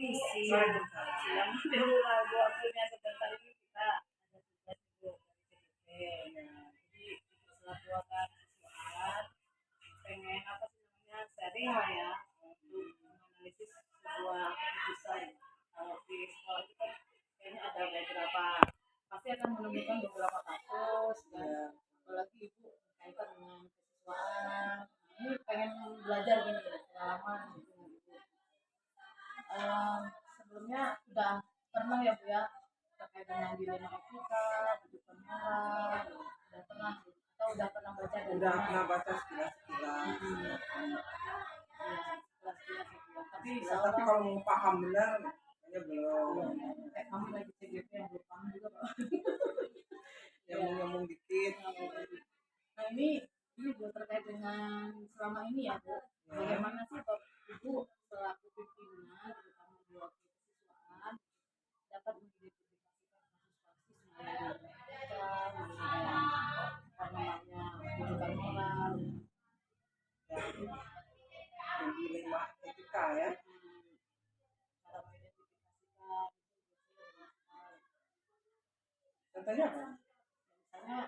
isi Waalaikumsalam. yang dulu waktunya sebentar ini kita ada tugas dulu dari PDP ya. Jadi selaku akan siswaan pengen apa sih namanya sharing lah ya untuk menganalisis sebuah keputusan. Kalau di sekolah itu kan kayaknya ada beberapa pasti akan menemukan beberapa kasus dan Ya, apalagi ibu berkaitan dengan kesiswaan. Ini pengen belajar gini ya, pengalaman gitu. Em, Sebelumnya udah pernah ya Bu ya terkait dengan dilema etika, kehidupan moral, udah pernah atau udah pernah baca dari udah mana? pernah baca sekilas-sekilas. Iya, sekilas-sekilas gitu ya. Tapi Ya, insya tapi Allah kalau mau paham benar, kayaknya belum. kayak kami lagi CGP yang belum paham juga Pak. Nyambung-nyambung dikit. Nah ini Bu terkait dengan selama ini ya Bu, bagaimana sih Bapak Ibu selaku pimpinan terutama di waktu kesiswaan dapat mengidentifikasikan kasus-kasus mulai dari etika, mulai apa namanya kehidupan moral, Yang dilema etika ya. cara mengidentifikasikan Contohnya apa? misalnya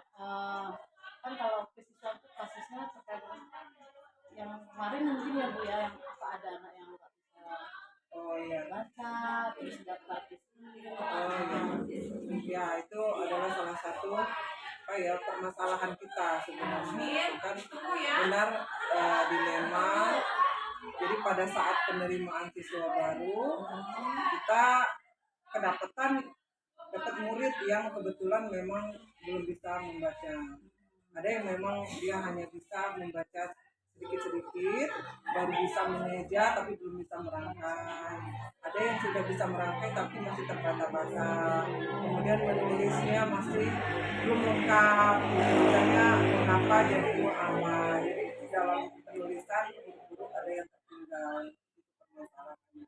kan kalau kesiswaan itu kasusnya terkait dengan yang kemarin mungkin ya Bu ya yang apa ada anak yang nggak bisa Oh iya. baca terus daftar di sini Oh iya. Ya, itu adalah salah satu apa ya permasalahan kita sebenarnya. Kan benar dilema. Jadi pada saat penerimaan siswa baru, kita kedapatan dapat murid yang kebetulan memang belum bisa membaca. Ada yang memang dia hanya bisa membaca sedikit-sedikit, baru bisa mengeja tapi belum bisa merangkai. Ada yang sudah bisa merangkai tapi masih terbata-bata. Kemudian menulisnya masih belum lengkap. Misalnya mengapa jadi mu'amal. Jadi dalam penulisan guru-guru ada yang tertinggal. Itu permasalahannya.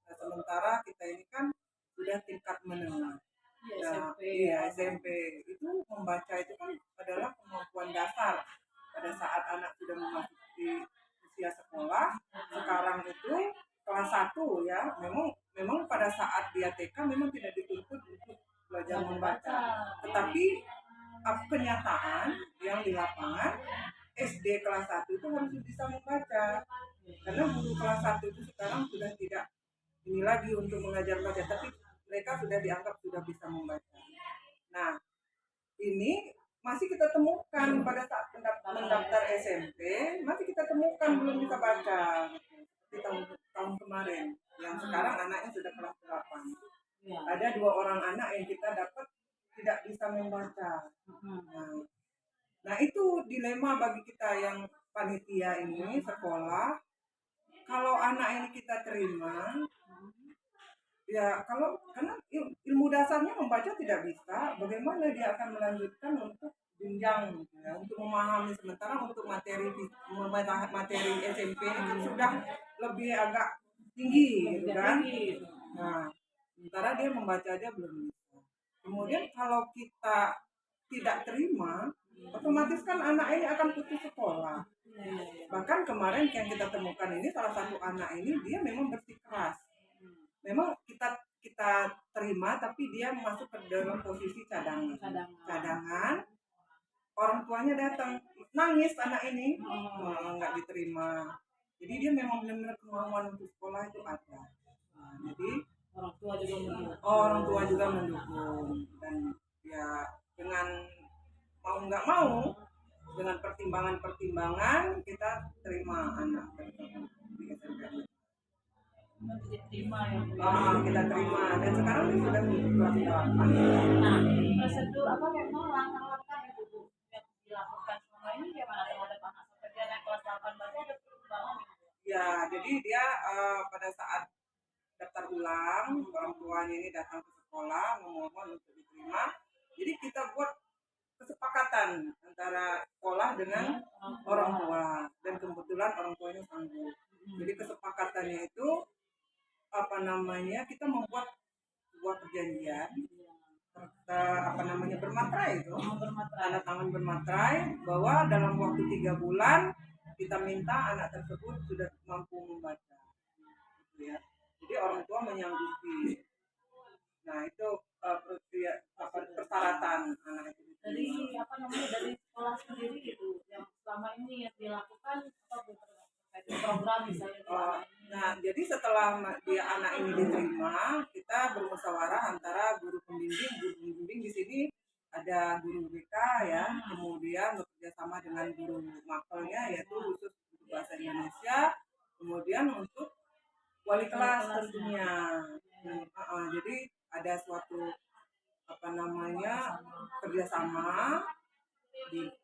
Nah, sementara kita ini kan sudah tingkat menengah. Nah, iya SMP itu membaca itu kan adalah kemampuan dasar pada saat anak sudah memasuki usia sekolah. Sekarang itu kelas 1 ya, memang pada saat dia TK memang tidak dituntut untuk belajar membaca. Tetapi kenyataan yang di lapangan SD kelas 1 itu harus bisa membaca. Karena guru kelas 1 itu sekarang sudah tidak ini lagi untuk mengajar baca, tapi mereka sudah dianggap sudah bisa membaca. Nah, ini masih kita temukan pada saat mendaftar SMP, masih kita temukan belum bisa baca. Di tahun kemarin, yang sekarang anaknya sudah kelas 8. Ada 2 orang anak yang kita dapat tidak bisa membaca. Nah, itu dilema bagi kita yang panitia ini sekolah. Kalau anak ini kita terima, ya kalau karena ilmu dasarnya membaca tidak bisa, bagaimana dia akan melanjutkan untuk jenjang gitu ya, untuk memahami. Sementara untuk materi SMP ini kan sudah lebih agak tinggi gitu kan. Nah, sementara dia membaca aja belum bisa. Kemudian kalau kita tidak terima, otomatis kan anak ini akan putus sekolah. Bahkan kemarin yang kita temukan ini salah satu anak ini dia memang bersikeras. Memang kita terima tapi dia masuk ke dalam posisi cadangan. Orang tuanya datang nangis anak ini nggak diterima. Jadi dia memang benar-benar kemauan untuk sekolah itu ada. Jadi orang tua juga mendukung dan ya dengan mau nggak mau dengan pertimbangan kita terima anak di SMP. Kita terima dan sekarang dia sudah menuju kelas 8. Nah, prosedur apa memang langkah-langkah yang dilakukan selama ini gimana terhadap anak sampai dia naik kelas 8 berarti ada perubahan ya? Jadi dia pada saat daftar ulang, orang tuanya ini datang ke sekolah memohon untuk diterima. Jadi kita buat kesepakatan antara sekolah dengan orang tua dan kebetulan orang tuanya sanggup. Jadi kesepakatannya itu kita membuat sebuah perjanjian bermaterai itu, tanda tangan bermaterai bahwa dalam waktu 3 bulan kita minta anak tersebut sudah mampu membaca gitu ya. jadi orang tua menyanggupi. Nah itu persyaratan anak itu Dari diterima. apa namanya, dari sekolah sendiri gitu yang selama ini yang dilakukan apa terkait program misalnya selama ini. Nah, jadi setelah dia anak ini diterima, kita bermusyawarah antara guru pembimbing di sini ada guru BK ya, kemudian bekerja sama dengan guru makelnya yaitu khusus untuk bahasa Indonesia, kemudian untuk wali kelas tentunya. Jadi ada suatu apa namanya kerjasama.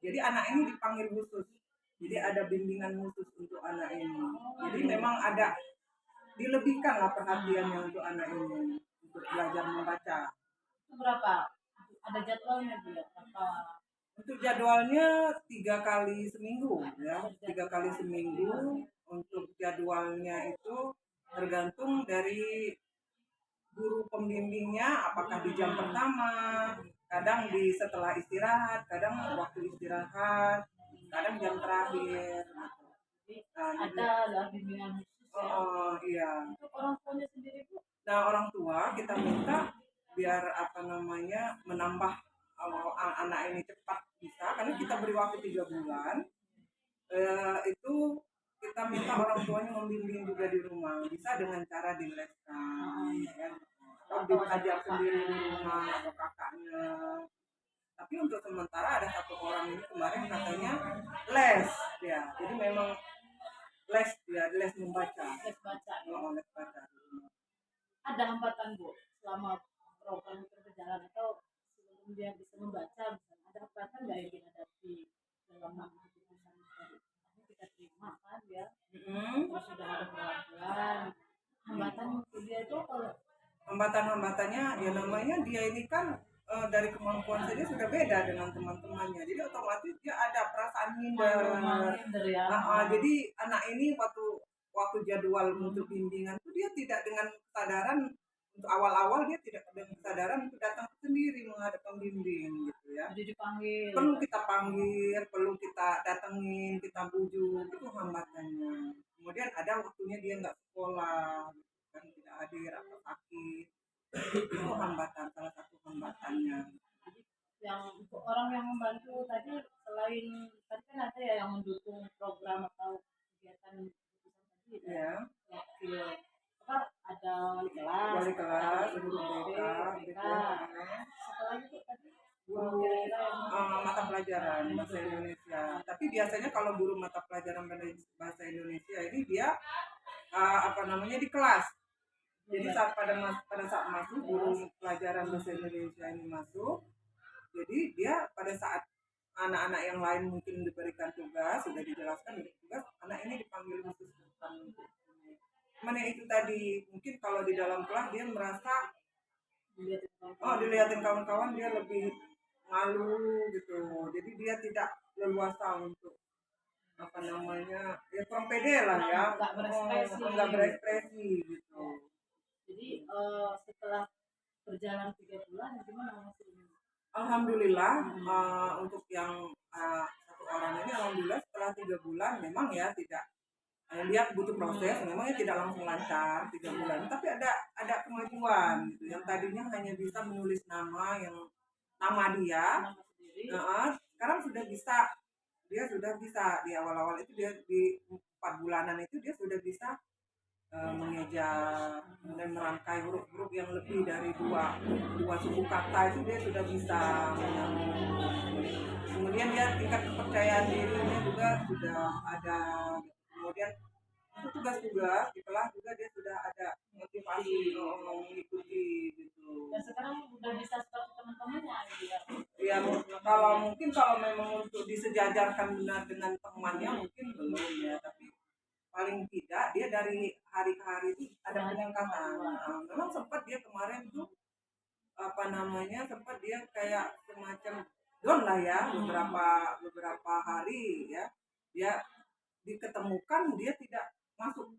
Jadi anak ini dipanggil khusus. Jadi ada bimbingan khusus untuk anak ini. Jadi memang ada dilebihkan lah perhatiannya untuk anak ini untuk belajar membaca. Itu berapa? Ada jadwalnya dia apa? Untuk jadwalnya 3 kali seminggu ya, 3 kali seminggu. Untuk jadwalnya itu tergantung dari guru pembimbingnya, apakah di jam pertama, kadang di setelah istirahat, kadang waktu istirahat, kadang jam terakhir. Nah, Ada lah bimbingan khusus ya. Iya. Untuk orang tuanya sendiri Bu. Nah orang tua kita minta biar apa namanya menambah anak ini cepat bisa, karena kita beri waktu 3 bulan. Itu kita minta orang tuanya membimbing juga di rumah, bisa dengan cara dileskan, ya, atau diajar sendiri di rumah atau kakaknya. Tapi untuk sementara ada satu orang ini kemarin katanya les ya, jadi memang les ya, les membaca. Les baca. Les baca. Ada hambatan Bu selama program itu berjalan atau sebelum dia bisa membaca, misalnya ada hambatan nggak yang dihadapi dalam mengambil keputusan tadi? Kita terima kan ya, terus sudah ada perlakuan. Hambatan dia itu kalau hambatan-hambatannya ya namanya dia ini kan dari kemampuan saja sudah beda dengan teman-temannya, jadi otomatis dia ada perasaan minder ya. Jadi anak ini waktu jadwal untuk bimbingan itu dia tidak dengan kesadaran, untuk awal-awal dia tidak dengan kesadaran untuk datang sendiri menghadap pembimbing gitu ya. Jadi dipanggil. Perlu kita panggil, perlu kita datengin, kita bujuk, itu hambatannya. Kemudian ada waktunya dia nggak sekolah, kan tidak hadir atau sakit, itu hambatan, salah satu hambatannya. Yang untuk orang yang membantu tadi, selain tadi kan ada ya yang mendukung program atau kegiatan tadi ya. Wakil apa, ada wali kelas, guru BK, gitu. Setelah itu tadi guru mata pelajaran bahasa Indonesia. Tapi biasanya kalau guru mata pelajaran bahasa Indonesia ini dia apa namanya di kelas. Jadi pada saat masuk guru pelajaran bahasa Indonesia ini masuk, jadi dia pada saat anak-anak yang lain mungkin diberikan tugas, sudah dijelaskan tugas, anak ini dipanggil khusus mana itu tadi, mungkin kalau di dalam kelas dia merasa dilihatin kawan-kawan dia lebih malu gitu, jadi dia tidak leluasa untuk apa namanya ya kurang pede lah ya, nggak berekspresi gitu. Jadi setelah berjalan 3 bulan gimana hasilnya? Alhamdulillah untuk yang satu orang ini alhamdulillah setelah 3 bulan memang ya tidak lihat butuh proses, memangnya tidak langsung lancar 3 bulan, tapi ada kemajuan gitu. Yang tadinya hanya bisa menulis nama dia, sekarang dia sudah bisa di awal-awal itu, dia di 4 bulanan itu dia sudah bisa mengeja dan merangkai huruf-huruf yang lebih dari dua suku kata itu dia sudah bisa. Kemudian dia tingkat kepercayaan dirinya juga sudah ada. Kemudian untuk tugas-tugas di kelas juga dia sudah ada motivasi mengikuti gitu. Dan sekarang udah bisa seperti teman-temannya ya. Ya kalau memang untuk disejajarkan benar dengan temannya mungkin belum ya, tapi paling tidak dia dari hari ke hari itu ada peningkatan. Memang sempat dia kemarin tuh apa namanya sempat dia kayak semacam down lah ya, beberapa hari ya, dia diketemukan dia tidak masuk,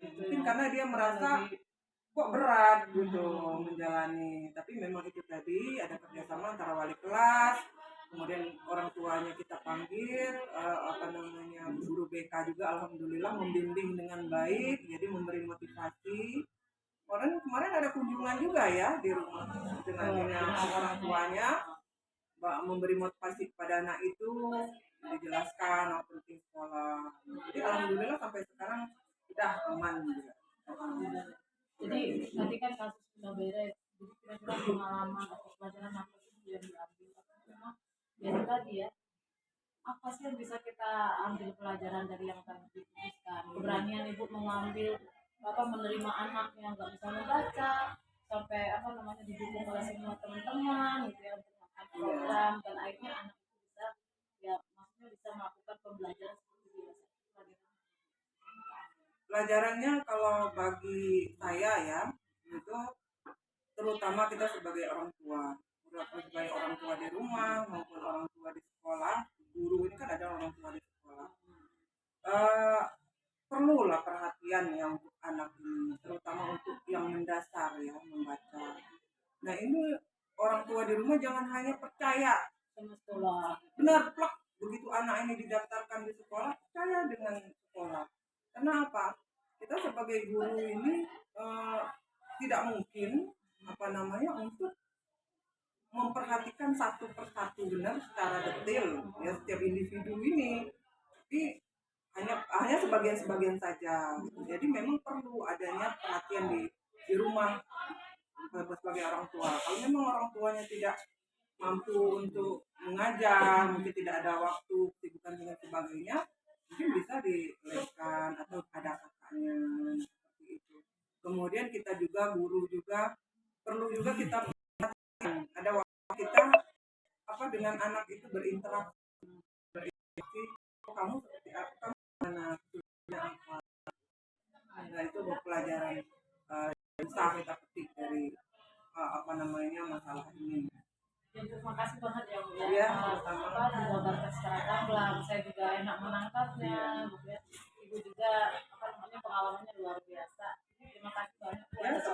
mungkin karena dia merasa kok berat gitu menjalani. Tapi memang itu tadi ada kerjasama antara wali kelas, kemudian orang tuanya kita panggil, apa namanya guru BK juga alhamdulillah membimbing dengan baik, jadi memberi motivasi. Kemarin ada kunjungan juga ya di rumah dengan orang tuanya, memberi motivasi kepada anak itu, dijelaskan apa penting sekolah. Jadi alhamdulillah sampai sekarang udah aman juga. Jadi nanti kan kasus sudah beres, jadi kira-kira pengalaman atau pelajaran apa sih yang diambil? Memang dari tadi ya, apa sih yang bisa kita ambil pelajaran dari yang tadi diputuskan? Keberanian ibu mengambil menerima anak yang nggak bisa membaca, sampai didukung oleh semua teman-teman gitu ya untuk melakukan program, dan akhirnya anak itu bisa, ya maksudnya bisa melakukan pembelajaran seperti biasa. Pelajarannya kalau bagi saya ya, itu terutama kita sebagai orang tua, sebagai orang tua di rumah maupun orang tua di sekolah, guru ini kan ada orang tua di sekolah. Perlulah perhatian yang untuk anak ini, terutama untuk yang mendasar ya, membaca. Nah ini orang tua di rumah jangan hanya percaya Sama sekolah. benar plak begitu anak ini didaftarkan di sekolah, percaya dengan sekolah. Kenapa? Kita sebagai guru ini tidak mungkin untuk memperhatikan satu persatu benar secara detail ya setiap individu ini, tapi hanya sebagian saja. Jadi memang perlu adanya perhatian di rumah sebagai orang tua. Kalau memang orang tuanya tidak mampu untuk mengajar, mungkin tidak ada waktu, kesibukan dan sebagainya, mungkin bisa dileskan atau ada kakaknya seperti itu. Kemudian kita juga guru juga perlu juga kita ada waktu kita dengan anak itu berinteraksi. Kamu seperti apa? Kamu mana? Apa? Nah itu pelajaran bisa kita petik dari masalah ini. Ya, terima kasih banget ya Bu ya. Iya, sama-sama. Digambarkan secara gamblang, saya juga enak menangkapnya. Bu ya. Ibu juga pengalamannya luar biasa. Terima kasih banyak Bu atas